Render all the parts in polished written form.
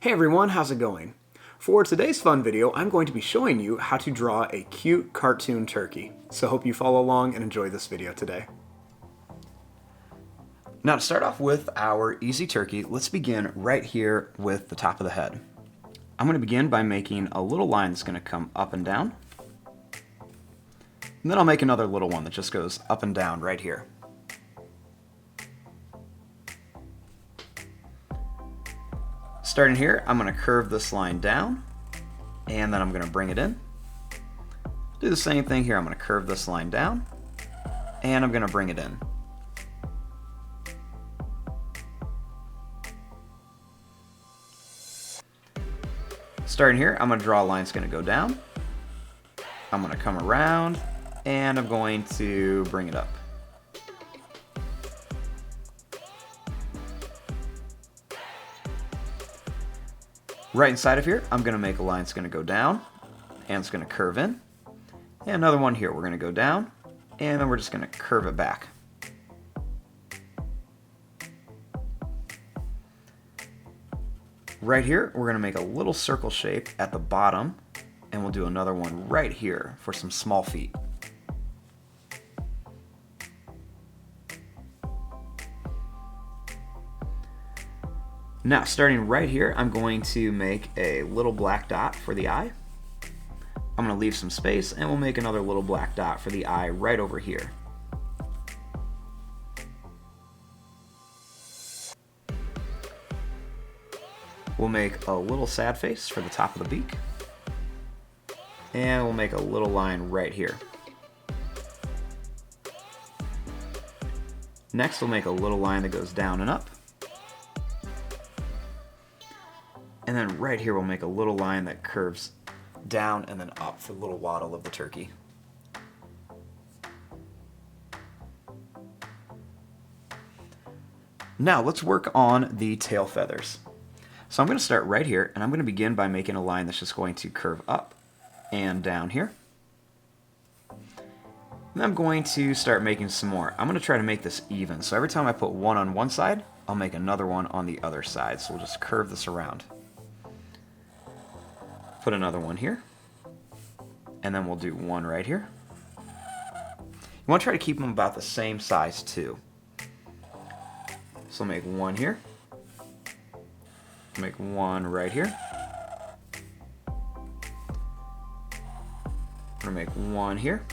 Hey everyone, how's it going? For today's fun video, I'm going to be showing you how to draw a cute cartoon turkey. So hope you follow along and enjoy this video today. Now to start off with our easy turkey, let's begin right here with the top of the head. I'm going to begin by making a little line that's going to come up and down. And then I'll make another little one that just goes up and down right here. Starting here, I'm going to curve this line down, and then I'm going to bring it in. Do the same thing here. I'm going to curve this line down, and I'm going to bring it in. Starting here, I'm going to draw a line that's going to go down. I'm going to come around, and I'm going to bring it up. Right inside of here, I'm going to make a line that's going to go down, and it's going to curve in. And another one here, we're going to go down, and then we're just going to curve it back. Right here, we're going to make a little circle shape at the bottom, and we'll do another one right here for some small feet. Now, starting right here, I'm going to make a little black dot for the eye. I'm going to leave some space, and we'll make another little black dot for the eye right over here. We'll make a little sad face for the top of the beak. And we'll make a little line right here. Next, we'll make a little line that goes down and up. And then right here we'll make a little line that curves down and then up for the little waddle of the turkey. Now let's work on the tail feathers. So I'm going to start right here, and I'm going to begin by making a line that's just going to curve up and down here. And I'm going to start making some more. I'm going to try to make this even. So every time I put one on one side, I'll make another one on the other side. So we'll just curve this around. Put another one here, and then we'll do one right here. You want to try to keep them about the same size too. So make one here, make one right here, I'm gonna make one here,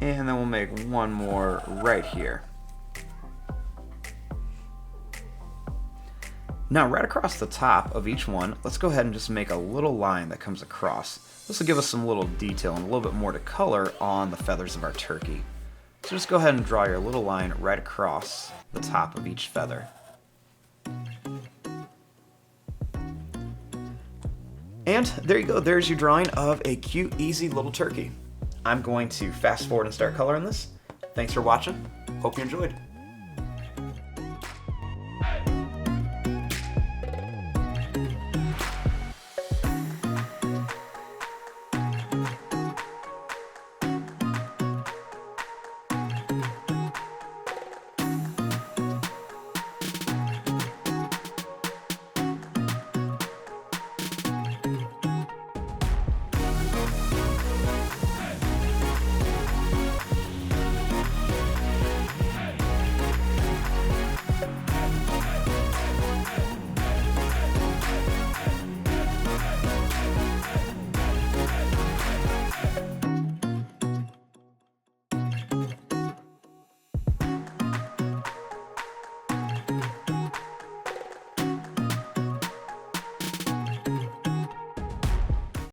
and then we'll make one more right here. Now right across the top of each one, let's go ahead and just make a little line that comes across. This will give us some little detail and a little bit more to color on the feathers of our turkey. So just go ahead and draw your little line right across the top of each feather. And there you go, there's your drawing of a cute, easy little turkey. I'm going to fast forward and start coloring this. Thanks for watching. Hope you enjoyed.